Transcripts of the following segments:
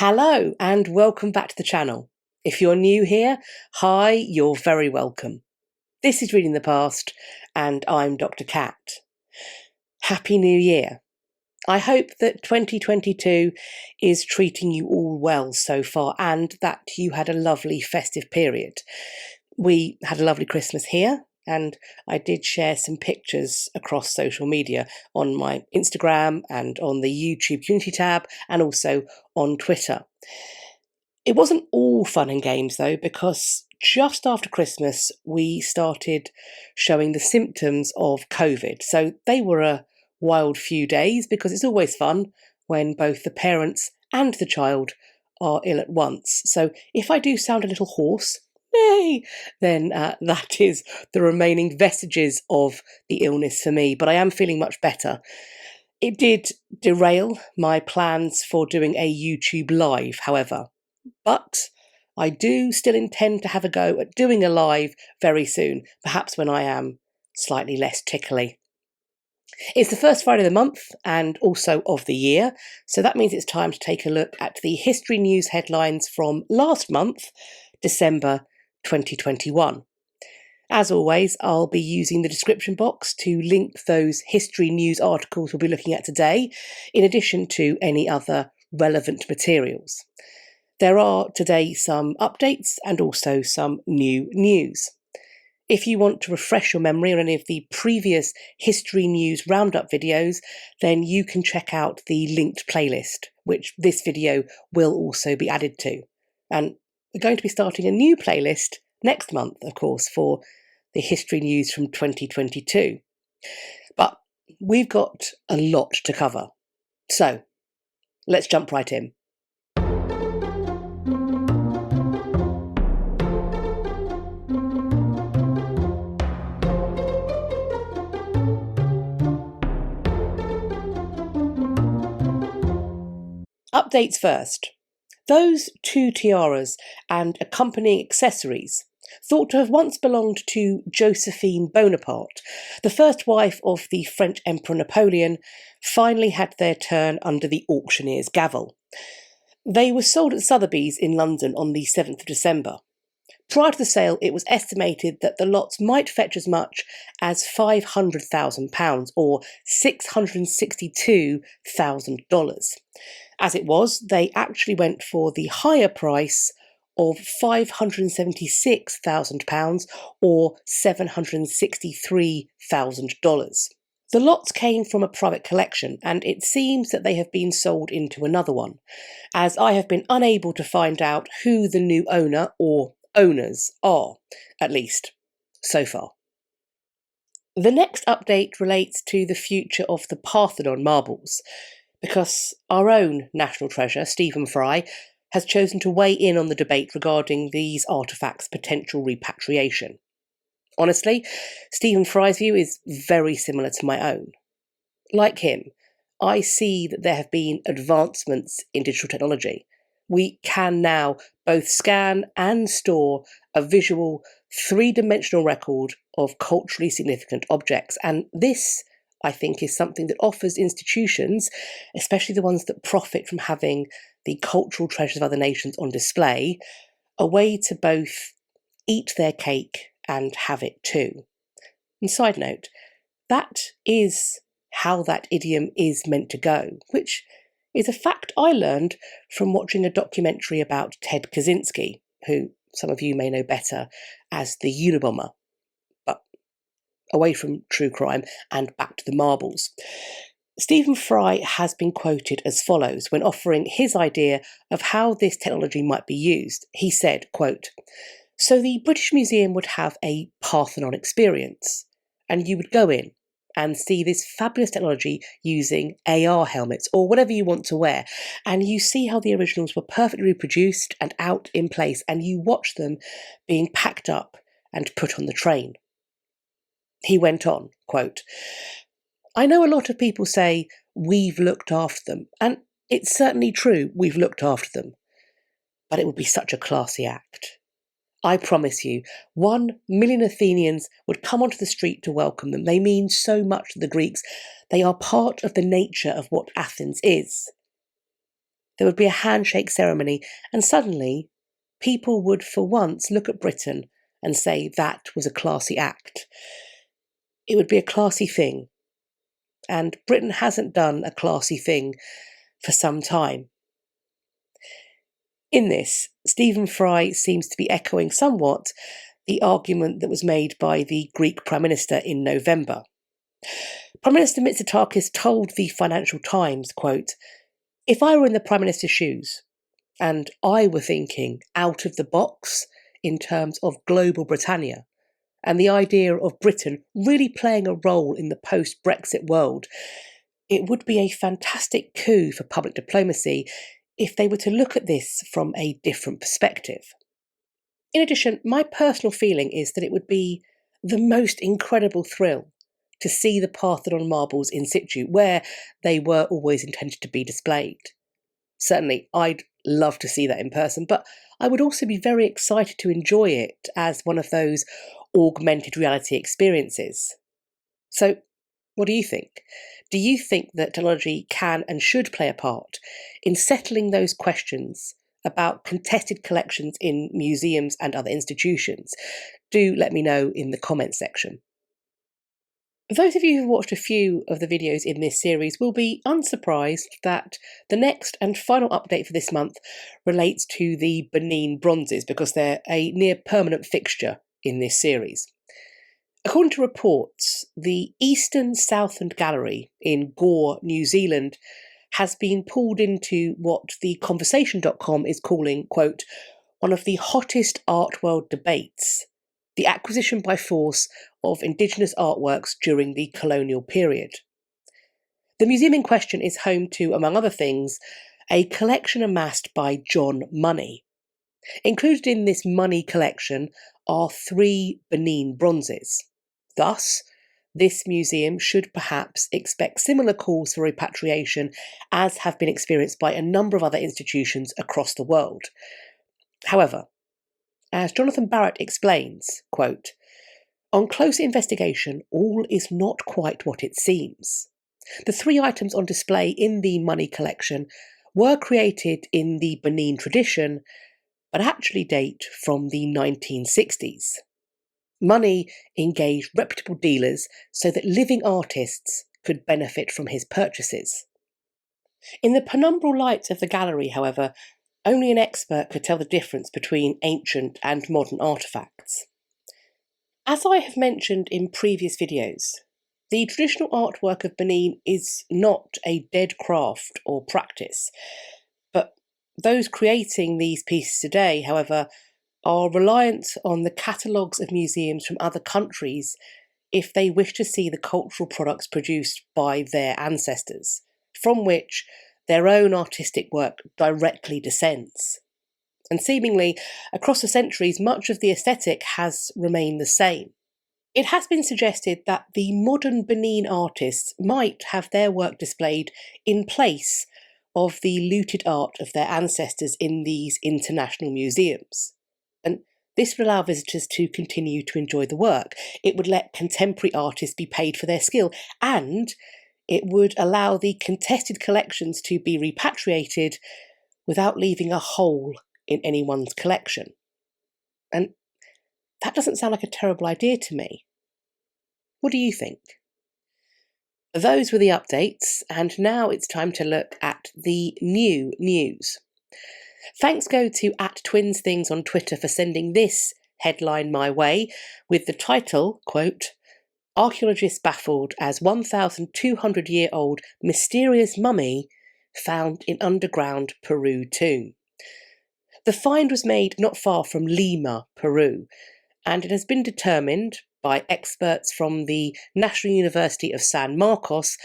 Hello and welcome back to the channel. If you're new here, hi, you're very welcome. This is Reading the Past and I'm Dr. Cat. Happy New Year. I hope that 2022 is treating you all well so far and that you had a lovely festive period. We had a lovely Christmas here and I did share some pictures across social media on my Instagram and on the YouTube community tab and also on Twitter. It wasn't all fun and games though, because just after Christmas we started showing the symptoms of COVID. So they were a wild few days because it's always fun when both the parents and the child are ill at once. So if I do sound a little hoarse, yay, then that is the remaining vestiges of the illness for me, but I am feeling much better. It did derail my plans for doing a YouTube live, however, but I do still intend to have a go at doing a live very soon, perhaps when I am slightly less tickly. It's the first Friday of the month and also of the year, so that means it's time to take a look at the history news headlines from last month, December 2021. As always, I'll be using the description box to link those history news articles we'll be looking at today, in addition to any other relevant materials. There are today some updates and also some new news. If you want to refresh your memory on any of the previous history news roundup videos, then you can check out the linked playlist, which this video will also be added to. And we're going to be starting a new playlist next month, of course, for the history news from 2022. But we've got a lot to cover. So let's jump right in. Updates first. Those two tiaras and accompanying accessories, thought to have once belonged to Joséphine Bonaparte, the first wife of the French Emperor Napoleon, finally had their turn under the auctioneer's gavel. They were sold at Sotheby's in London on the 7th of December. Prior to the sale, it was estimated that the lots might fetch as much as £500,000 or $662,000. As it was, they actually went for the higher price of £576,000 or $763,000. The lots came from a private collection, and it seems that they have been sold into another one, as I have been unable to find out who the new owner or owners are, at least so far. The next update relates to the future of the Parthenon Marbles, because our own national treasure, Stephen Fry, has chosen to weigh in on the debate regarding these artefacts' potential repatriation. Honestly, Stephen Fry's view is very similar to my own. Like him, I see that there have been advancements in digital technology. We can now both scan and store a visual, three-dimensional record of culturally significant objects, and this, I think, is something that offers institutions, especially the ones that profit from having the cultural treasures of other nations on display, a way to both eat their cake and have it too. And side note, that is how that idiom is meant to go, which is a fact I learned from watching a documentary about Ted Kaczynski, who some of you may know better as the Unabomber. But away from true crime and back to the marbles. Stephen Fry has been quoted as follows when offering his idea of how this technology might be used. He said, quote, "So the British Museum would have a Parthenon experience, and you would go in and see this fabulous technology using AR helmets or whatever you want to wear, and you see how the originals were perfectly reproduced and out in place, and you watch them being packed up and put on the train." He went on, quote, "I know a lot of people say we've looked after them, and it's certainly true we've looked after them, but it would be such a classy act. I promise you, 1,000,000 Athenians would come onto the street to welcome them. They mean so much to the Greeks. They are part of the nature of what Athens is." There would be a handshake ceremony, and suddenly people would for once look at Britain and say that was a classy act. It would be a classy thing. And Britain hasn't done a classy thing for some time. In this, Stephen Fry seems to be echoing somewhat the argument that was made by the Greek Prime Minister in November. Prime Minister Mitsotakis told the Financial Times, quote, "If I were in the Prime Minister's shoes and I were thinking out of the box in terms of global Britannia and the idea of Britain really playing a role in the post-Brexit world, it would be a fantastic coup for public diplomacy if they were to look at this from a different perspective." In addition, my personal feeling is that it would be the most incredible thrill to see the Parthenon marbles in situ, where they were always intended to be displayed. Certainly, I'd love to see that in person, but I would also be very excited to enjoy it as one of those augmented reality experiences. So, what do you think? Do you think that technology can and should play a part in settling those questions about contested collections in museums and other institutions? Do let me know in the comments section. Those of you who've watched a few of the videos in this series will be unsurprised that the next and final update for this month relates to the Benin Bronzes, because they're a near permanent fixture in this series. According to reports, the Eastern Southern Gallery in Gore, New Zealand, has been pulled into what the Conversation.com is calling, quote, one of the hottest art world debates: the acquisition by force of indigenous artworks during the colonial period. The museum in question is home to, among other things, a collection amassed by John Money. Included in this Money collection are 3 Benin Bronzes. Thus, this museum should perhaps expect similar calls for repatriation as have been experienced by a number of other institutions across the world. However, as Jonathan Barrett explains, quote, on closer investigation, all is not quite what it seems. The 3 items on display in the Money collection were created in the Benin tradition, but actually date from the 1960s. Money engaged reputable dealers so that living artists could benefit from his purchases. In the penumbral light of the gallery, however, only an expert could tell the difference between ancient and modern artefacts. As I have mentioned in previous videos, the traditional artwork of Benin is not a dead craft or practice, but those creating these pieces today, however, are reliant on the catalogues of museums from other countries if they wish to see the cultural products produced by their ancestors, from which their own artistic work directly descends. And seemingly, across the centuries, much of the aesthetic has remained the same. It has been suggested that the modern Benin artists might have their work displayed in place of the looted art of their ancestors in these international museums. And this would allow visitors to continue to enjoy the work. It would let contemporary artists be paid for their skill, and it would allow the contested collections to be repatriated without leaving a hole in anyone's collection. And that doesn't sound like a terrible idea to me. What do you think? Those were the updates, and now it's time to look at the new news. Thanks go to @TwinsThings on Twitter for sending this headline my way with the title, quote, "Archaeologists baffled as 1,200-year-old mysterious mummy found in underground Peru tomb." The find was made not far from Lima, Peru, and it has been determined by experts from the National University of San Marcos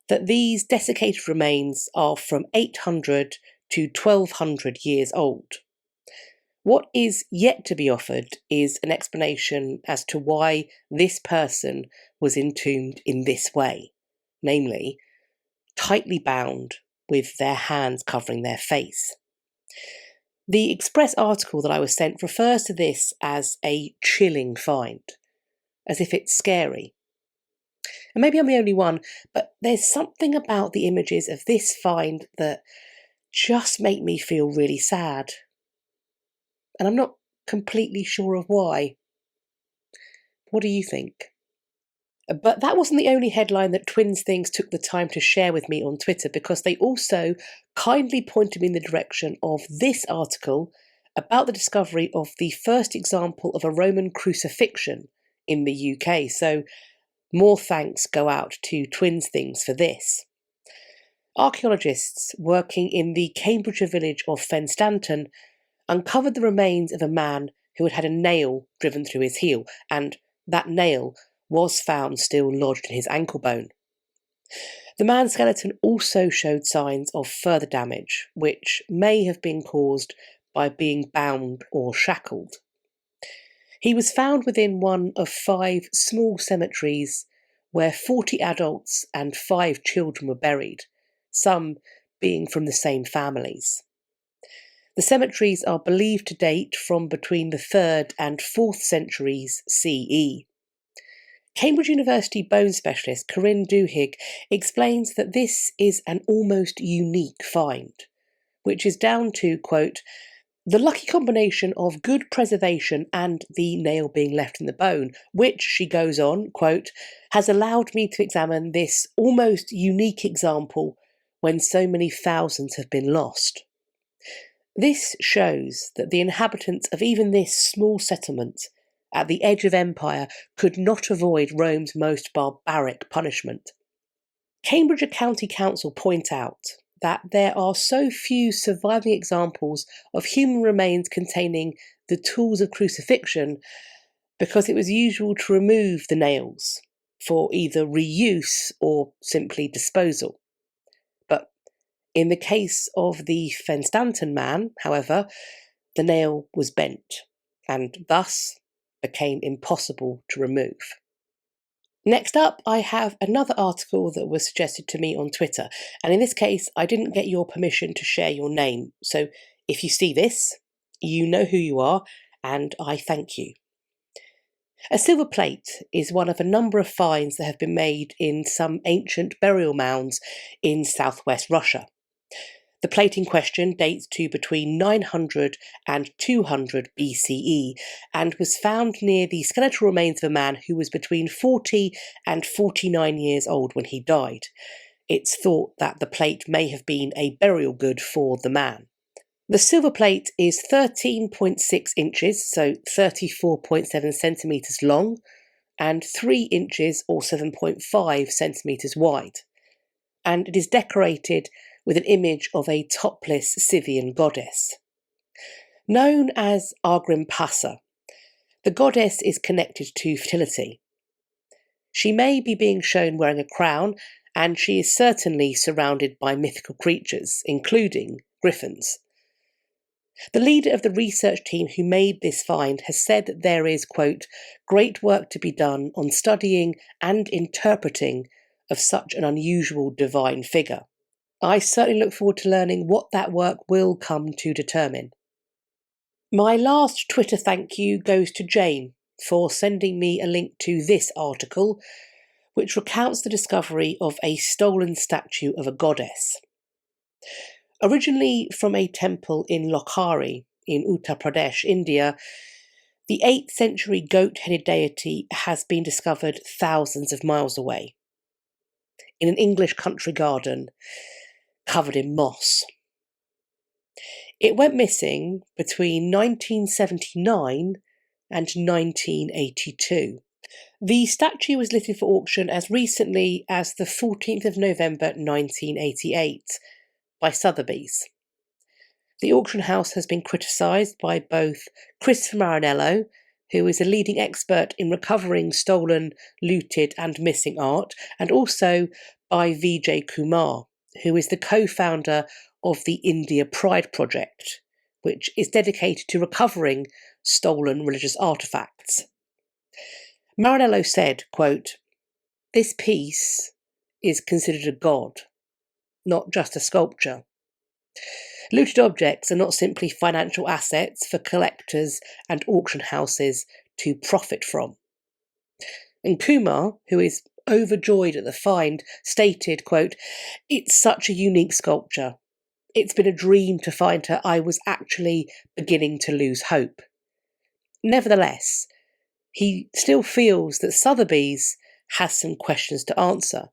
that these desiccated remains are from 800 to 1200 years old. What is yet to be offered is an explanation as to why this person was entombed in this way, namely, tightly bound with their hands covering their face. The Express article that I was sent refers to this as a chilling find, as if it's scary. And maybe I'm the only one, but there's something about the images of this find that just make me feel really sad. And I'm not completely sure of why. What do you think? But that wasn't the only headline that Twins Things took the time to share with me on Twitter, because they also kindly pointed me in the direction of this article about the discovery of the first example of a Roman crucifixion in the UK. So more thanks go out to Twins Things for this. Archaeologists working in the Cambridgeshire village of Fenstanton uncovered the remains of a man who had had a nail driven through his heel, and that nail was found still lodged in his ankle bone. The man's skeleton also showed signs of further damage, which may have been caused by being bound or shackled. He was found within one of 5 small cemeteries where 40 adults and 5 children were buried, some being from the same families. The cemeteries are believed to date from between the 3rd and 4th centuries CE. Cambridge University bone specialist Corinne Duhigg explains that this is an almost unique find, which is down to, quote, the lucky combination of good preservation and the nail being left in the bone, which, she goes on, quote, has allowed me to examine this almost unique example when so many thousands have been lost. This shows that the inhabitants of even this small settlement at the edge of empire could not avoid Rome's most barbaric punishment. Cambridgeshire County Council point out that there are so few surviving examples of human remains containing the tools of crucifixion because it was usual to remove the nails for either reuse or simply disposal. But in the case of the Fenstanton man, however, the nail was bent and thus became impossible to remove. Next up, I have another article that was suggested to me on Twitter, and in this case, I didn't get your permission to share your name, so if you see this, you know who you are, and I thank you. A silver plate is one of a number of finds that have been made in some ancient burial mounds in southwest Russia. The plate in question dates to between 900 and 200 BCE and was found near the skeletal remains of a man who was between 40 and 49 years old when he died. It's thought that the plate may have been a burial good for the man. The silver plate is 13.6 inches, so 34.7 centimetres long, and 3 inches or 7.5 centimetres wide. And it is decorated with an image of a topless Scythian goddess. Known as Agrimpasa, the goddess is connected to fertility. She may be being shown wearing a crown, and she is certainly surrounded by mythical creatures, including griffins. The leader of the research team who made this find has said that there is, quote, great work to be done on studying and interpreting of such an unusual divine figure. I certainly look forward to learning what that work will come to determine. My last Twitter thank you goes to Jane for sending me a link to this article, which recounts the discovery of a stolen statue of a goddess. Originally from a temple in Lokhari in Uttar Pradesh, India, the 8th century goat-headed deity has been discovered thousands of miles away in an English country garden covered in moss. It went missing between 1979 and 1982. The statue was listed for auction as recently as the 14th of November 1988 by Sotheby's. The auction house has been criticised by both Christopher Marinello, who is a leading expert in recovering stolen, looted and missing art, and also by Vijay Kumar, who is the co-founder of the India Pride Project, which is dedicated to recovering stolen religious artefacts. Marinello said, quote, this piece is considered a god, not just a sculpture. Looted objects are not simply financial assets for collectors and auction houses to profit from. And Kumar, who is overjoyed at the find, stated, quote, it's such a unique sculpture. "It's been a dream to find her. I was actually beginning to lose hope." Nevertheless, he still feels that Sotheby's has some questions to answer,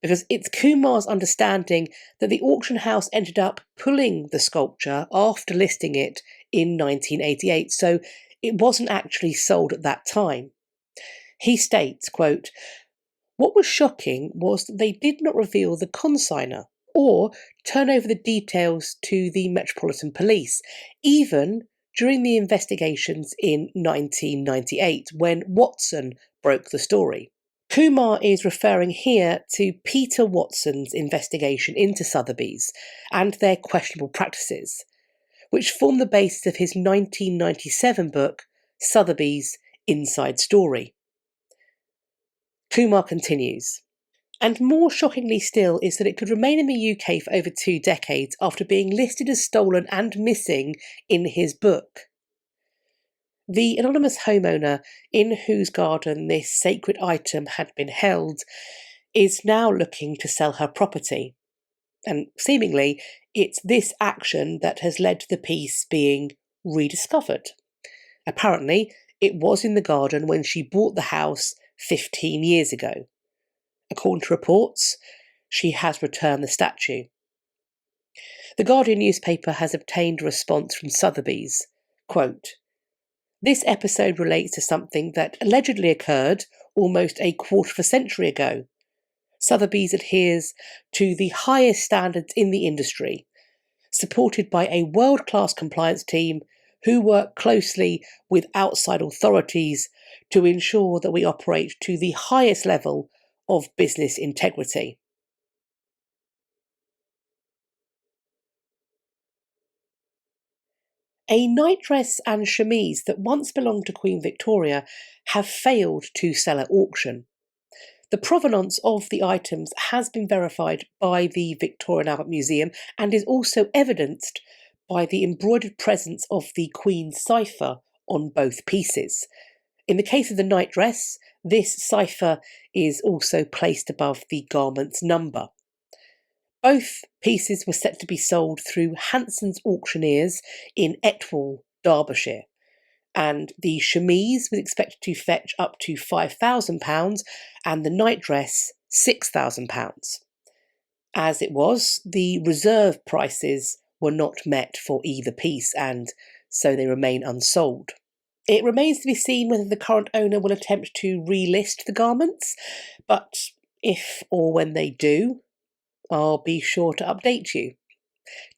because it's Kumar's understanding that the auction house ended up pulling the sculpture after listing it in 1988, so it wasn't actually sold at that time. He states, quote, "What was shocking was that they did not reveal the consignor or turn over the details to the Metropolitan Police, even during the investigations in 1998, when Watson broke the story." Kumar is referring here to Peter Watson's investigation into Sotheby's and their questionable practices, which form the basis of his 1997 book, Sotheby's Inside Story. Kumar continues, "And more shockingly still is that it could remain in the UK for over 2 decades after being listed as stolen and missing in his book. The anonymous homeowner in whose garden this sacred item had been held is now looking to sell her property. And seemingly, it's this action that has led to the piece being rediscovered. Apparently, it was in the garden when she bought the house 15 years ago. According to reports, she has returned the statue." The Guardian newspaper has obtained a response from Sotheby's. Quote, "This episode relates to something that allegedly occurred almost a quarter of a century ago. Sotheby's adheres to the highest standards in the industry, supported by a world-class compliance team who work closely with outside authorities to ensure that we operate to the highest level of business integrity." A nightdress and chemise that once belonged to Queen Victoria have failed to sell at auction. The provenance of the items has been verified by the Victoria and Albert Museum and is also evidenced by the embroidered presence of the Queen's cipher on both pieces. In the case of the nightdress, this cipher is also placed above the garment's number. Both pieces were set to be sold through Hanson's auctioneers in Etwall, Derbyshire, and the chemise was expected to fetch up to £5,000 and the nightdress £6,000. As it was, the reserve prices were not met for either piece, and so they remain unsold. It remains to be seen whether the current owner will attempt to relist the garments, but if or when they do, I'll be sure to update you,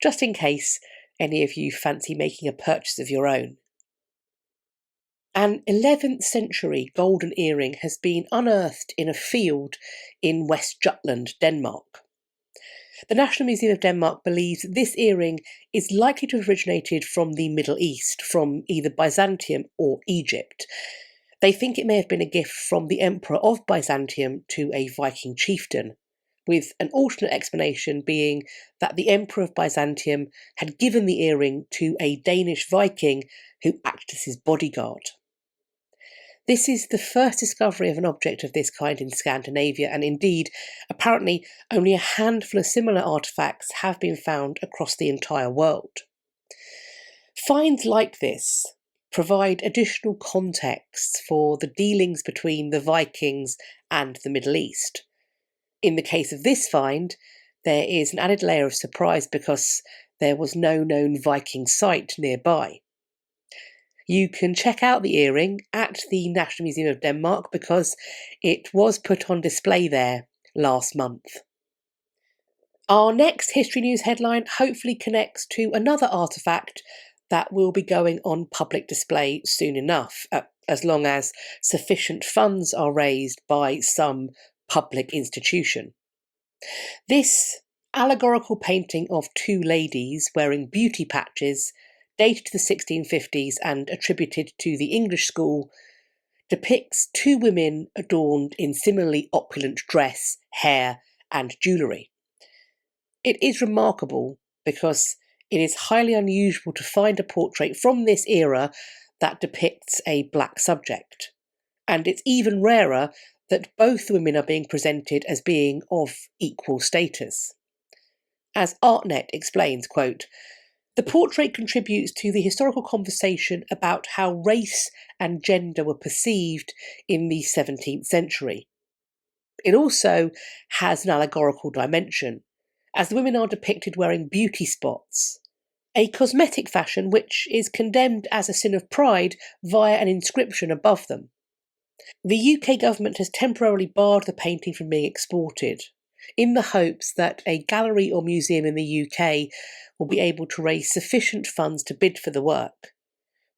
just in case any of you fancy making a purchase of your own. An 11th century golden earring has been unearthed in a field in West Jutland, Denmark. The National Museum of Denmark believes this earring is likely to have originated from the Middle East, from either Byzantium or Egypt. They think it may have been a gift from the Emperor of Byzantium to a Viking chieftain, with an alternate explanation being that the Emperor of Byzantium had given the earring to a Danish Viking who acted as his bodyguard. This is the first discovery of an object of this kind in Scandinavia, and indeed, apparently, only a handful of similar artefacts have been found across the entire world. Finds like this provide additional context for the dealings between the Vikings and the Middle East. In the case of this find, there is an added layer of surprise because there was no known Viking site nearby. You can check out the earring at the National Museum of Denmark because it was put on display there last month. Our next history news headline hopefully connects to another artefact that will be going on public display soon enough, as long as sufficient funds are raised by some public institution. This allegorical painting of two ladies wearing beauty patches, dated to the 1650s and attributed to the English school, depicts two women adorned in similarly opulent dress, hair, and jewellery. It is remarkable because it is highly unusual to find a portrait from this era that depicts a black subject, and it's even rarer that both women are being presented as being of equal status. As ArtNet explains, quote, "The portrait contributes to the historical conversation about how race and gender were perceived in the 17th century. It also has an allegorical dimension, as the women are depicted wearing beauty spots, a cosmetic fashion which is condemned as a sin of pride via an inscription above them. The UK government has temporarily barred the painting from being exported, in the hopes that a gallery or museum in the UK will be able to raise sufficient funds to bid for the work,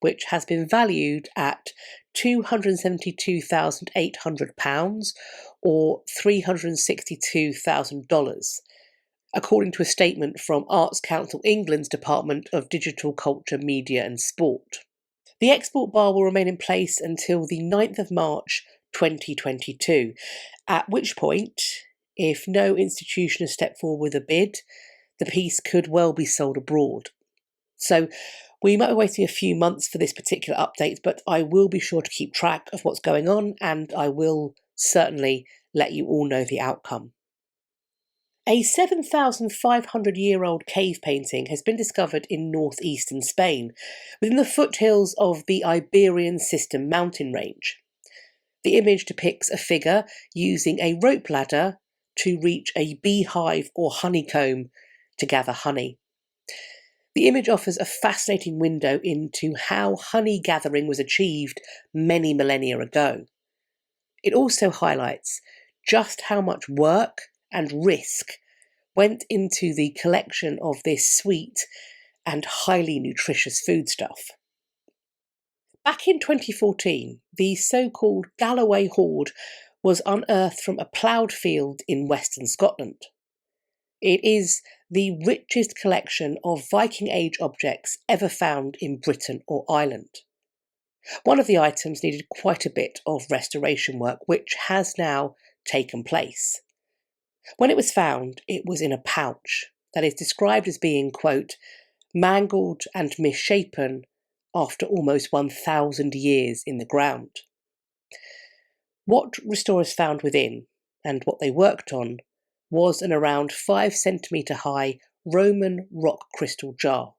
which has been valued at £272,800 or $362,000, according to a statement from Arts Council England's Department of Digital Culture, Media and Sport. The export bar will remain in place until the 9th of March 2022, at which point, if no institution has stepped forward with a bid, the piece could well be sold abroad. So we might be waiting a few months for this particular update, but I will be sure to keep track of what's going on, and I will certainly let you all know the outcome. A 7,500-year-old cave painting has been discovered in northeastern Spain, within the foothills of the Iberian System mountain range. The image depicts a figure using a rope ladder to reach a beehive or honeycomb to gather honey. The image offers a fascinating window into how honey gathering was achieved many millennia ago. It also highlights just how much work and risk went into the collection of this sweet and highly nutritious foodstuff. Back in 2014, the so-called Galloway hoard was unearthed from a ploughed field in western Scotland. It is the richest collection of Viking Age objects ever found in Britain or Ireland. One of the items needed quite a bit of restoration work, which has now taken place. When it was found, it was in a pouch that is described as being, quote, mangled and misshapen after almost 1,000 years in the ground. What restorers found within, and what they worked on, was an around 5 centimetre high Roman rock crystal jar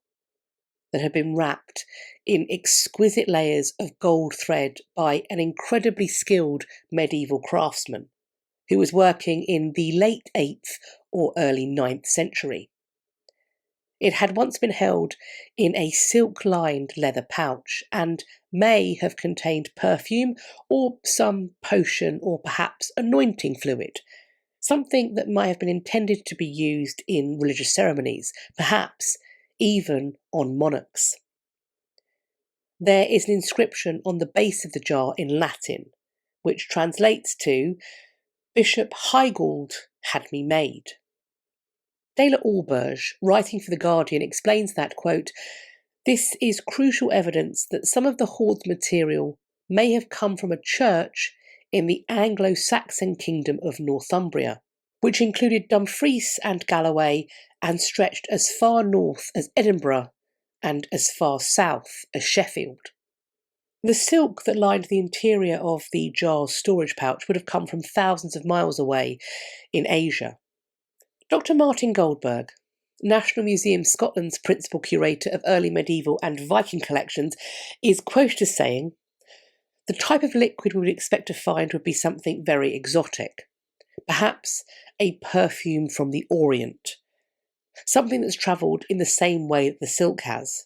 that had been wrapped in exquisite layers of gold thread by an incredibly skilled medieval craftsman who was working in the late 8th or early 9th century. It had once been held in a silk-lined leather pouch and may have contained perfume or some potion or perhaps anointing fluid, something that might have been intended to be used in religious ceremonies, perhaps even on monarchs. There is an inscription on the base of the jar in Latin, which translates to, "Bishop Highgold had me made." Dela Alberge, writing for The Guardian, explains that, quote, "This is crucial evidence that some of the hoard's material may have come from a church in the Anglo-Saxon kingdom of Northumbria, which included Dumfries and Galloway and stretched as far north as Edinburgh and as far south as Sheffield." The silk that lined the interior of the jar's storage pouch would have come from thousands of miles away in Asia. Dr. Martin Goldberg, National Museum Scotland's principal curator of early medieval and Viking collections, is quoted as saying, "The type of liquid we would expect to find would be something very exotic, perhaps a perfume from the Orient, something that's travelled in the same way that the silk has.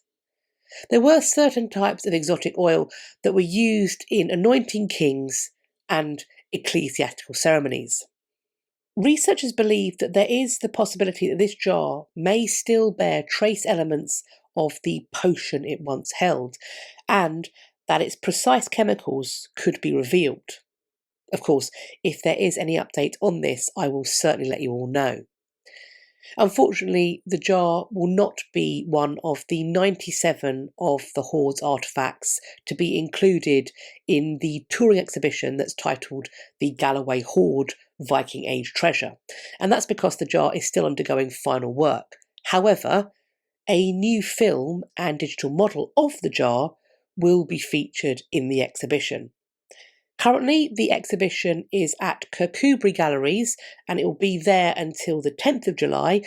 There were certain types of exotic oil that were used in anointing kings and ecclesiastical ceremonies." Researchers believe that there is the possibility that this jar may still bear trace elements of the potion it once held, and that its precise chemicals could be revealed. Of course, if there is any update on this, I will certainly let you all know. Unfortunately, the jar will not be one of the 97 of the hoard's artefacts to be included in the touring exhibition that's titled The Galloway Hoard Viking Age Treasure, and that's because the jar is still undergoing final work. However, a new film and digital model of the jar will be featured in the exhibition. Currently, the exhibition is at Kirkcudbright Galleries and it will be there until the 10th of July,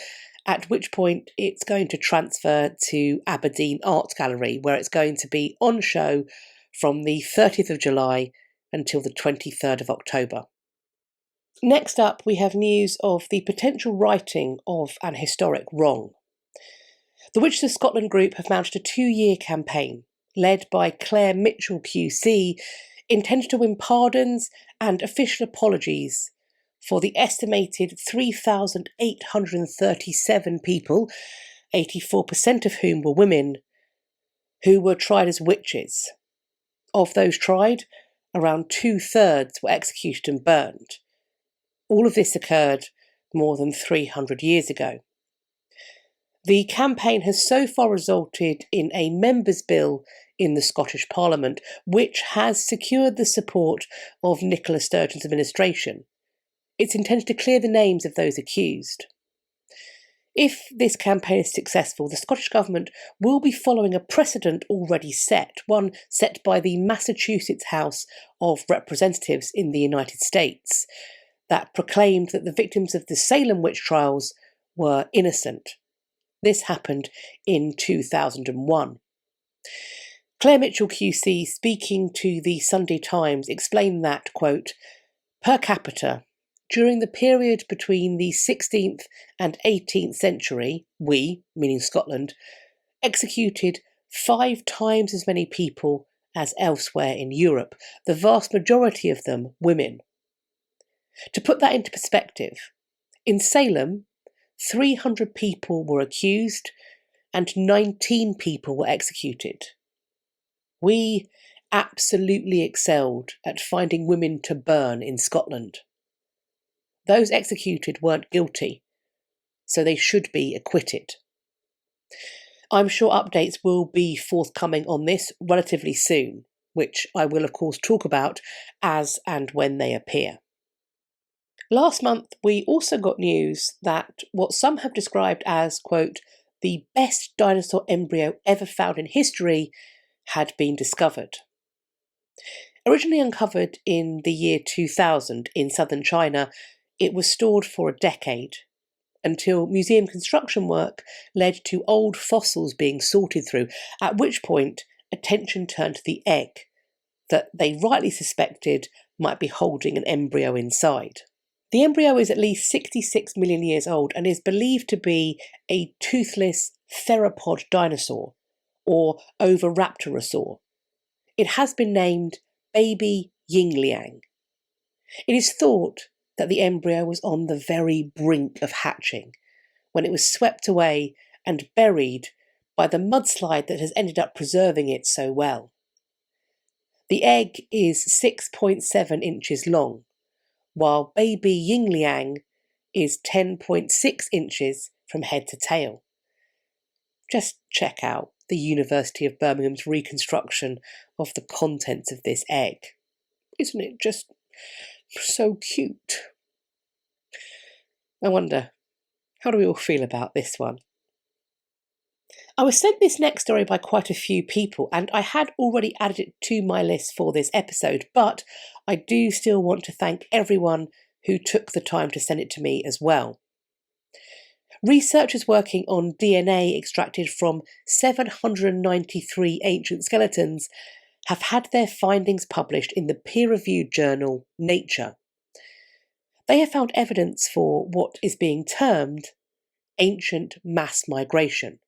at which point it's going to transfer to Aberdeen Art Gallery, where it's going to be on show from the 30th of July until the 23rd of October. Next up, we have news of the potential righting of an historic wrong. The Witches of Scotland group have mounted a 2-year campaign, led by Claire Mitchell QC, intended to win pardons and official apologies for the estimated 3,837 people, 84% of whom were women, who were tried as witches. Of those tried, around 2/3 were executed and burned. All of this occurred more than 300 years ago. The campaign has so far resulted in a members' bill in the Scottish Parliament, which has secured the support of Nicola Sturgeon's administration. It's intended to clear the names of those accused. If this campaign is successful, the Scottish Government will be following a precedent already set, one set by the Massachusetts House of Representatives in the United States, that proclaimed that the victims of the Salem witch trials were innocent. This happened in 2001. Claire Mitchell QC, speaking to the Sunday Times, explained that, quote, per capita, during the period between the 16th and 18th century, we, meaning Scotland, executed 5 times as many people as elsewhere in Europe, the vast majority of them women. To put that into perspective, in Salem, 300 people were accused and 19 people were executed. We absolutely excelled at finding women to burn in Scotland. Those executed weren't guilty, so they should be acquitted. I'm sure updates will be forthcoming on this relatively soon, which I will of course talk about as and when they appear. Last month, we also got news that what some have described as, quote, the best dinosaur embryo ever found in history had been discovered. Originally uncovered in the year 2000 in southern China, it was stored for a decade, until museum construction work led to old fossils being sorted through, at which point attention turned to the egg that they rightly suspected might be holding an embryo inside. The embryo is at least 66 million years old and is believed to be a toothless theropod dinosaur, or oviraptorosaur. It has been named baby Yingliang. It is thought that the embryo was on the very brink of hatching when it was swept away and buried by the mudslide that has ended up preserving it so well. The egg is 6.7 inches long, while baby Yingliang is 10.6 inches from head to tail. Just check out the University of Birmingham's reconstruction of the contents of this egg. Isn't it just so cute? I wonder, how do we all feel about this one? I was sent this next story by quite a few people, and I had already added it to my list for this episode, but I do still want to thank everyone who took the time to send it to me as well. Researchers working on DNA extracted from 793 ancient skeletons have had their findings published in the peer-reviewed journal Nature. They have found evidence for what is being termed ancient mass migration,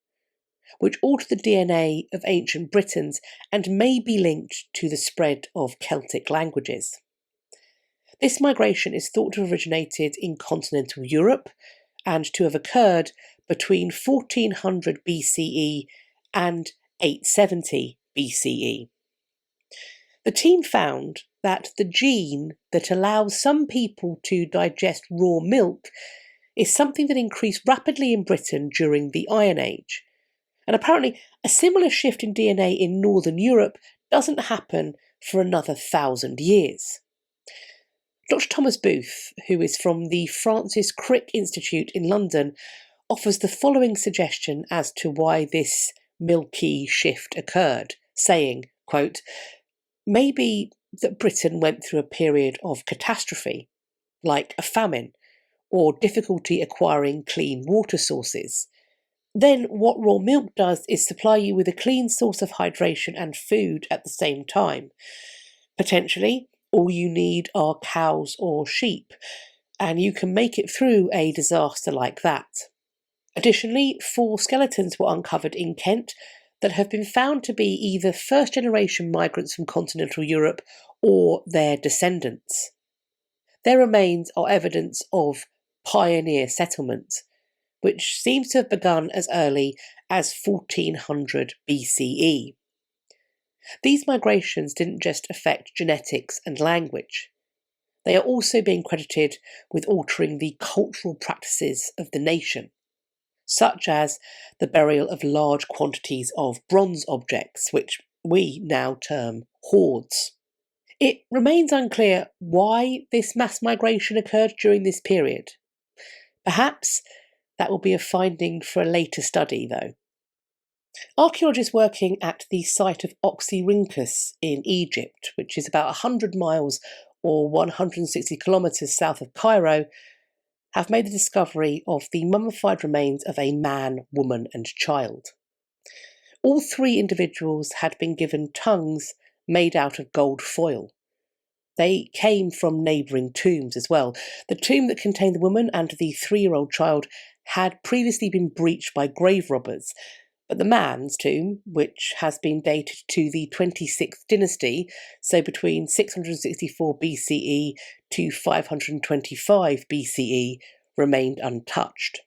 which altered the DNA of ancient Britons and may be linked to the spread of Celtic languages. This migration is thought to have originated in continental Europe and to have occurred between 1400 BCE and 870 BCE. The team found that the gene that allows some people to digest raw milk is something that increased rapidly in Britain during the Iron Age. And apparently a similar shift in DNA in Northern Europe doesn't happen for another 1,000 years. Dr. Thomas Booth, who is from the Francis Crick Institute in London, offers the following suggestion as to why this milky shift occurred, saying, quote, maybe that Britain went through a period of catastrophe, like a famine, or difficulty acquiring clean water sources. Then what raw milk does is supply you with a clean source of hydration and food at the same time. Potentially, all you need are cows or sheep, and you can make it through a disaster like that. Additionally, 4 skeletons were uncovered in Kent that have been found to be either first-generation migrants from continental Europe or their descendants. Their remains are evidence of pioneer settlement, which seems to have begun as early as 1400 BCE. These migrations didn't just affect genetics and language. They are also being credited with altering the cultural practices of the nation, such as the burial of large quantities of bronze objects, which we now term hoards. It remains unclear why this mass migration occurred during this period. Perhaps that will be a finding for a later study, though. Archaeologists working at the site of Oxyrhynchus in Egypt, which is about 100 miles or 160 kilometres south of Cairo, have made the discovery of the mummified remains of a man, woman and child. All 3 individuals had been given tongues made out of gold foil. They came from neighbouring tombs as well. The tomb that contained the woman and the 3-year-old child had previously been breached by grave robbers, but the man's tomb, which has been dated to the 26th dynasty, so between 664 BCE to 525 BCE, remained untouched.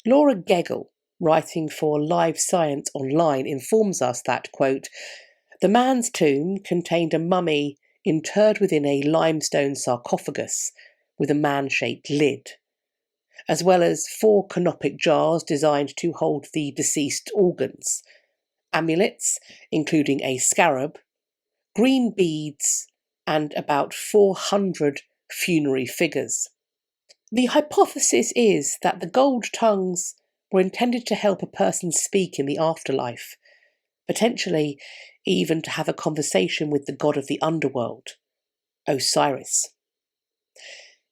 Laura Gegel, writing for Live Science Online, informs us that, quote, "The man's tomb contained a mummy interred within a limestone sarcophagus with a man-shaped lid, as well as 4 canopic jars designed to hold the deceased organs, amulets, including a scarab, green beads, and about 400 funerary figures." The hypothesis is that the gold tongues were intended to help a person speak in the afterlife, potentially even to have a conversation with the god of the underworld, Osiris.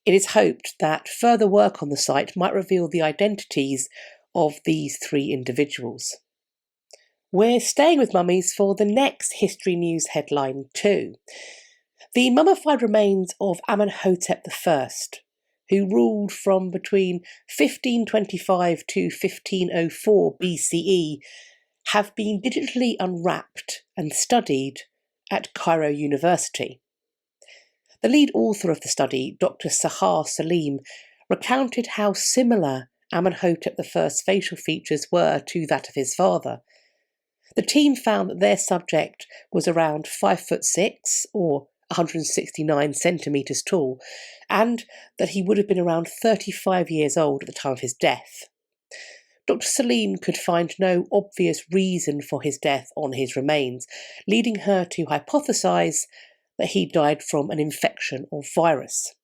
It is hoped that further work on the site might reveal the identities of these 3 individuals. We're staying with mummies for the next History News headline too. The mummified remains of Amenhotep I, who ruled from between 1525 to 1504 BCE, have been digitally unwrapped and studied at Cairo University. The lead author of the study, Dr. Sahar Salim, recounted how similar Amenhotep I's facial features were to that of his father. The team found that their subject was around 5'6" or 169 centimetres tall, and that he would have been around 35 years old at the time of his death. Dr. Salim could find no obvious reason for his death on his remains, leading her to hypothesise that he died from an infection or virus.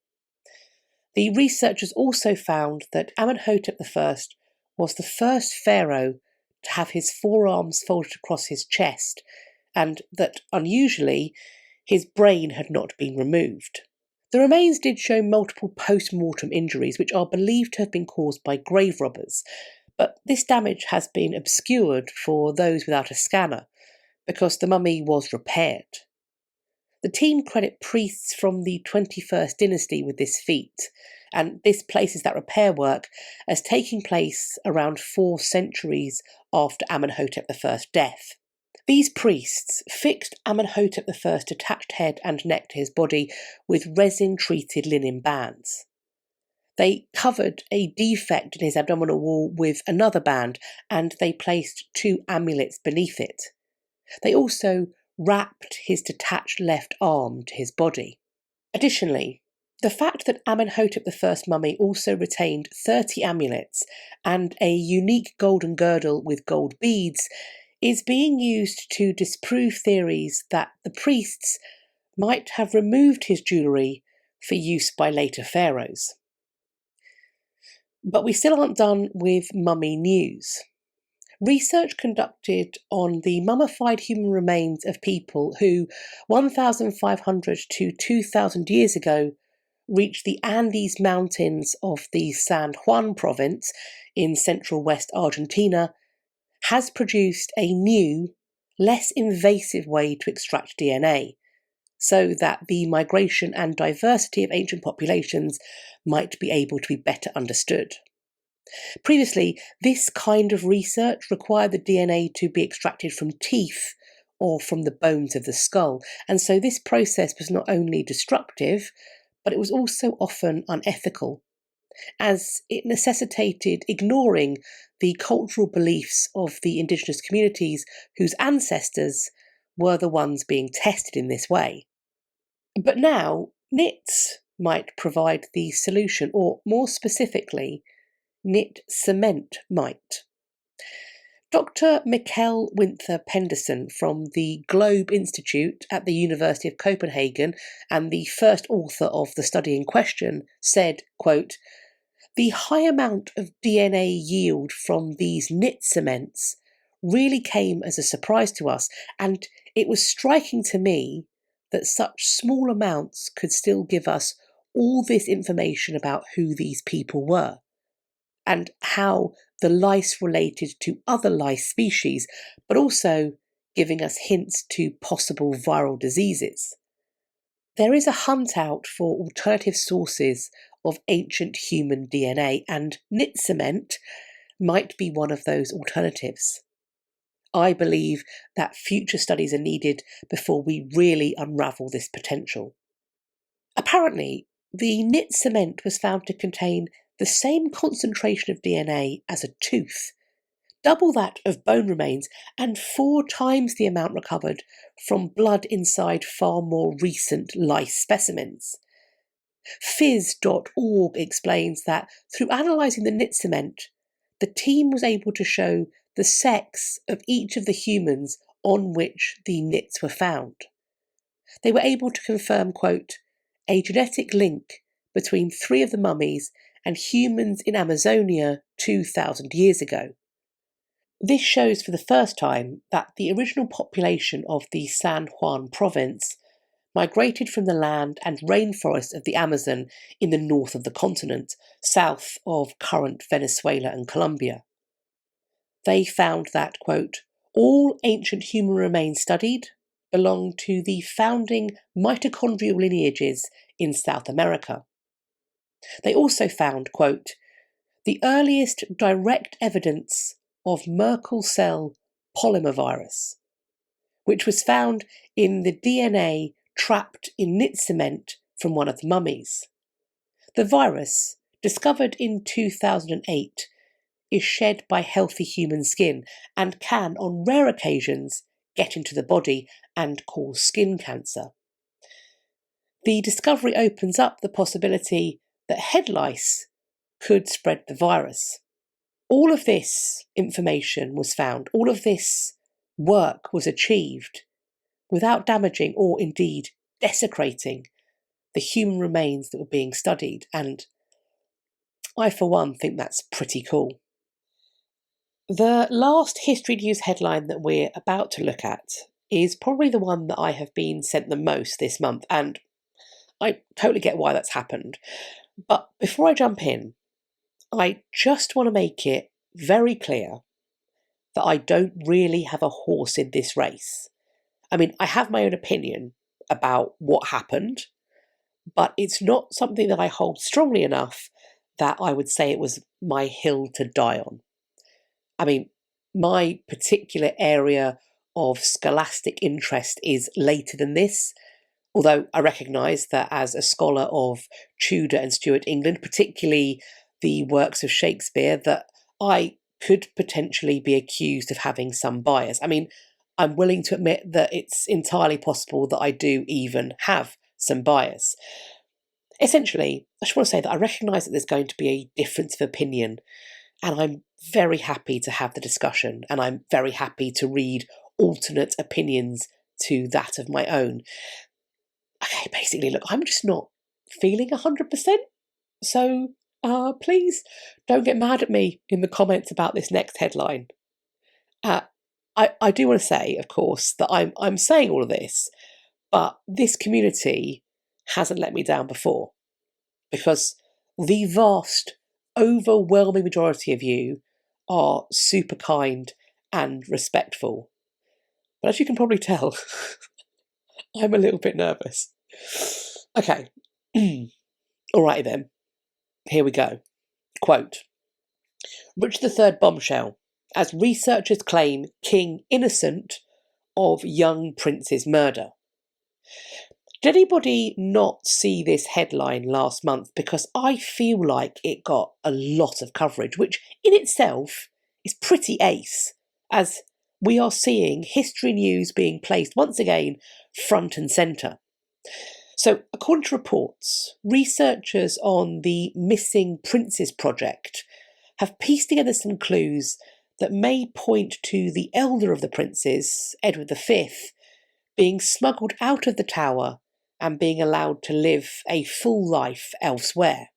The researchers also found that Amenhotep I was the first pharaoh to have his forearms folded across his chest, and that, unusually, his brain had not been removed. The remains did show multiple post-mortem injuries, which are believed to have been caused by grave robbers, but this damage has been obscured for those without a scanner, because the mummy was repaired. The team credit priests from the 21st dynasty with this feat, and this places that repair work as taking place around 4 centuries after Amenhotep I's death. These priests fixed Amenhotep I's detached head and neck to his body with resin-treated linen bands. They covered a defect in his abdominal wall with another band, and they placed 2 amulets beneath it. They also wrapped his detached left arm to his body. Additionally, the fact that Amenhotep I's mummy also retained 30 amulets and a unique golden girdle with gold beads is being used to disprove theories that the priests might have removed his jewellery for use by later pharaohs. But we still aren't done with mummy news. Research conducted on the mummified human remains of people who, 1,500 to 2,000 years ago, reached the Andes Mountains of the San Juan province in central west Argentina, has produced a new, less invasive way to extract DNA, so that the migration and diversity of ancient populations might be able to be better understood. Previously, this kind of research required the DNA to be extracted from teeth or from the bones of the skull, and so this process was not only destructive, but it was also often unethical, as it necessitated ignoring the cultural beliefs of the indigenous communities whose ancestors were the ones being tested in this way. But now, knits might provide the solution, or more specifically, knit cement might. Dr. Mikkel Winther Penderson from the Globe Institute at the University of Copenhagen and the first author of the study in question said, quote, "The high amount of DNA yield from these knit cements really came as a surprise to us, and it was striking to me that such small amounts could still give us all this information about who these people were, and how the lice related to other lice species, but also giving us hints to possible viral diseases. There is a hunt out for alternative sources of ancient human DNA, and knit cement might be one of those alternatives. I believe that future studies are needed before we really unravel this potential." Apparently, the knit cement was found to contain the same concentration of DNA as a tooth, double that of bone remains, and 4 times the amount recovered from blood inside far more recent lice specimens. Phys.org explains that through analysing the knit cement, the team was able to show the sex of each of the humans on which the knits were found. They were able to confirm, quote, "a genetic link between 3 of the mummies and humans in Amazonia 2,000 years ago." This shows for the first time that the original population of the San Juan province migrated from the land and rainforests of the Amazon in the north of the continent, south of current Venezuela and Colombia. They found that, quote, "all ancient human remains studied belong to the founding mitochondrial lineages in South America." They also found, quote, "the earliest direct evidence of Merkel cell polymervirus, which was found in the DNA trapped in knit cement from one of the mummies. The virus, discovered in 2008, is shed by healthy human skin and can, on rare occasions, get into the body and cause skin cancer. The discovery opens up the possibility that head lice could spread the virus." All of this information was found, all of this work was achieved without damaging or indeed desecrating the human remains that were being studied, and I for one think that's pretty cool. The last History News headline that we're about to look at is probably the one that I have been sent the most this month, and I totally get why that's happened. But before I jump in, I just want to make it very clear that I don't really have a horse in this race. I mean, I have my own opinion about what happened, but it's not something that I hold strongly enough that I would say it was my hill to die on. I mean, my particular area of scholastic interest is later than this, although I recognise that as a scholar of Tudor and Stuart England, particularly the works of Shakespeare, that I could potentially be accused of having some bias. I mean, I'm willing to admit that it's entirely possible that I do even have some bias. Essentially, I just want to say that I recognise that there's going to be a difference of opinion, and I'm very happy to have the discussion, and I'm very happy to read alternate opinions to that of my own. Okay, basically, look, I'm just not feeling 100%, so please don't get mad at me in the comments about this next headline. I do want to say, of course, that I'm saying all of this, but this community hasn't let me down before. because the vast, overwhelming majority of you are super kind and respectful. But as you can probably tell, I'm a little bit nervous. Okay. Alrighty then. Here we go. Quote, Richard III bombshell. As researchers claim king innocent of young prince's murder. Did anybody not see this headline last month? Because I feel like it got a lot of coverage, which in itself is pretty ace, as we are seeing history news being placed once again front and centre. So, according to reports, researchers on the Missing Princes project have pieced together some clues that may point to the elder of the princes, Edward V, being smuggled out of the tower and being allowed to live a full life elsewhere,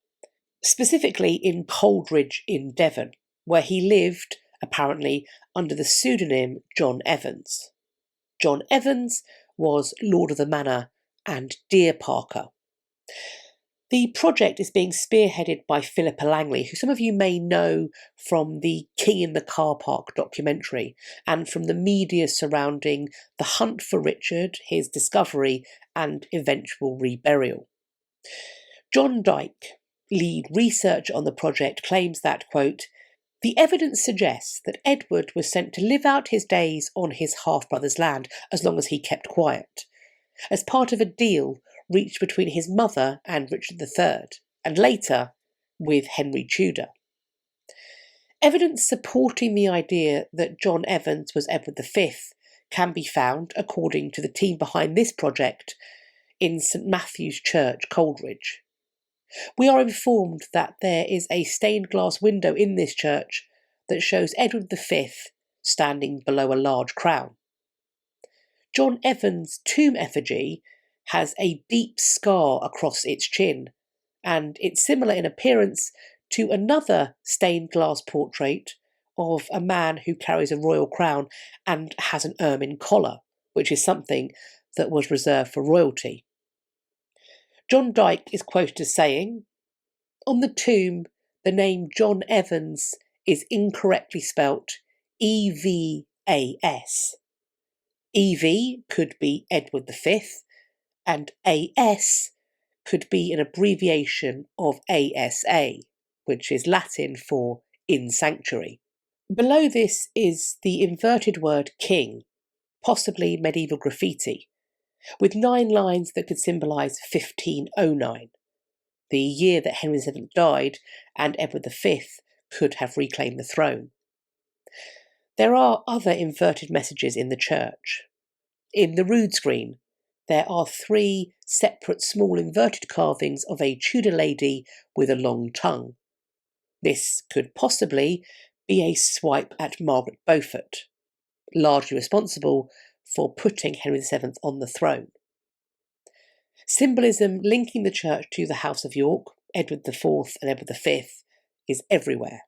specifically in Coldridge in Devon, where he lived, apparently, under the pseudonym John Evans. John Evans was Lord of the Manor and Deer Parker. The project is being spearheaded by Philippa Langley, who some of you may know from the King in the Car Park documentary and from the media surrounding the hunt for Richard, his discovery and eventual reburial. John Dyke, lead researcher on the project, claims that, quote, the evidence suggests that Edward was sent to live out his days on his half-brother's land as long as he kept quiet, as part of a deal reached between his mother and Richard III, and later with Henry Tudor. Evidence supporting the idea that John Evans was Edward V can be found, according to the team behind this project, in St Matthew's Church, Coldridge. We are informed that there is a stained glass window in this church that shows Edward V standing below a large crown. John Evans' tomb effigy has a deep scar across its chin, and it's similar in appearance to another stained glass portrait of a man who carries a royal crown and has an ermine collar, which is something that was reserved for royalty. John Dyke is quoted as saying, on the tomb, the name John Evans is incorrectly spelt EVAS. EV could be Edward V, and AS could be an abbreviation of ASA, which is Latin for in sanctuary. Below this is the inverted word king, possibly medieval graffiti, with 9 lines that could symbolise 1509, the year that Henry VII died and Edward V could have reclaimed the throne. There are other inverted messages in the church. In the rood screen, there are 3 separate small inverted carvings of a Tudor lady with a long tongue. This could possibly be a swipe at Margaret Beaufort, largely responsible for putting Henry VII on the throne. Symbolism linking the church to the House of York, Edward IV and Edward V, is everywhere.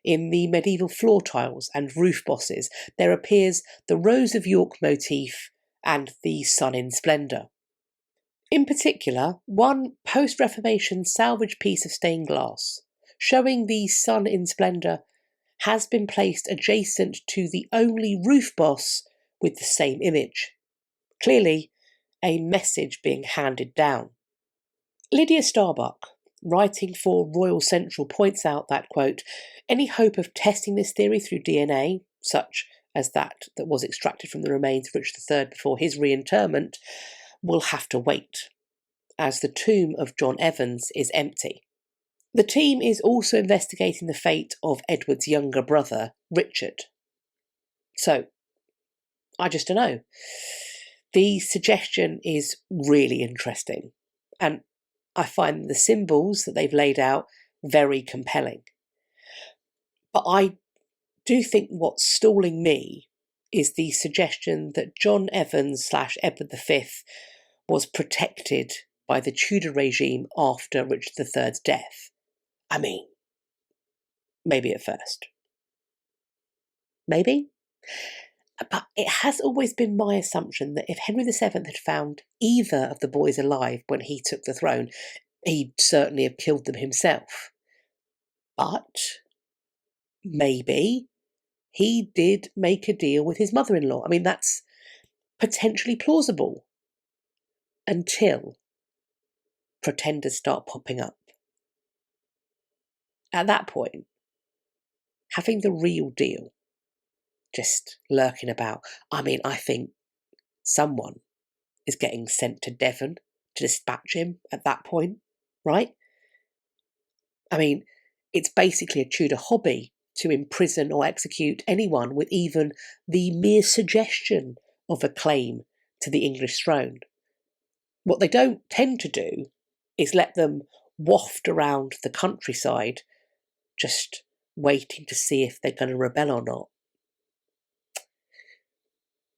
In the medieval floor tiles and roof bosses, there appears the Rose of York motif and the sun in splendour. In particular, one post-Reformation salvage piece of stained glass, showing the sun in splendour, has been placed adjacent to the only roof boss with the same image. Clearly, a message being handed down. Lydia Starbuck, writing for Royal Central, points out that, quote, any hope of testing this theory through DNA, such as that was extracted from the remains of Richard III before his reinterment, will have to wait, as the tomb of John Evans is empty. The team is also investigating the fate of Edward's younger brother, Richard. So, I just don't know. The suggestion is really interesting, and I find the symbols that they've laid out very compelling. But I do think what's stalling me is the suggestion that John Evans / Edward V was protected by the Tudor regime after Richard III's death. I mean, maybe at first. Maybe? But it has always been my assumption that if Henry VII had found either of the boys alive when he took the throne, He'd certainly have killed them himself. But maybe he did make a deal with his mother-in-law. I mean, that's potentially plausible until pretenders start popping up. At that point, having the real deal just lurking about, I mean, I think someone is getting sent to Devon to dispatch him at that point, right? I mean, it's basically a Tudor hobby to imprison or execute anyone with even the mere suggestion of a claim to the English throne. What they don't tend to do is let them waft around the countryside, just waiting to see if they're going to rebel or not.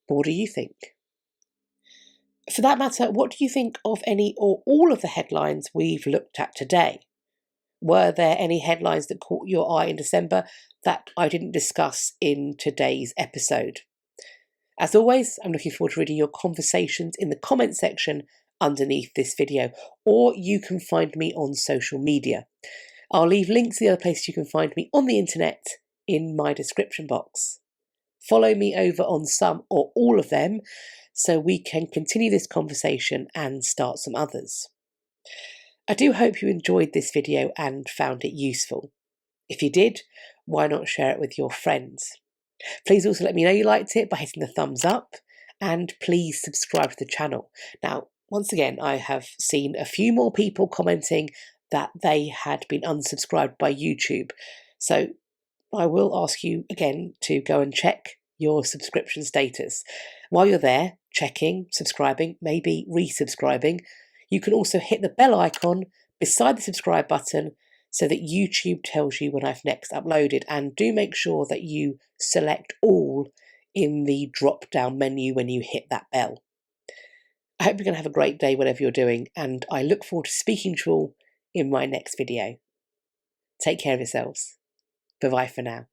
What do you think? For that matter, what do you think of any or all of the headlines we've looked at today? Were there any headlines that caught your eye in December that I didn't discuss in today's episode? As always, I'm looking forward to reading your conversations in the comment section underneath this video, or you can find me on social media. I'll leave links to the other places you can find me on the internet in my description box. Follow me over on some or all of them so we can continue this conversation and start some others. I do hope you enjoyed this video and found it useful. If you did, why not share it with your friends? Please also let me know you liked it by hitting the thumbs up, and please subscribe to the channel. Now, once again, I have seen a few more people commenting that they had been unsubscribed by YouTube. So I will ask you again to go and check your subscription status. While you're there, checking, subscribing, maybe resubscribing, you can also hit the bell icon beside the subscribe button so that YouTube tells you when I've next uploaded. And do make sure that you select all in the drop-down menu when you hit that bell. I hope you're going to have a great day whatever you're doing, and I look forward to speaking to you all in my next video. Take care of yourselves. Bye-bye for now.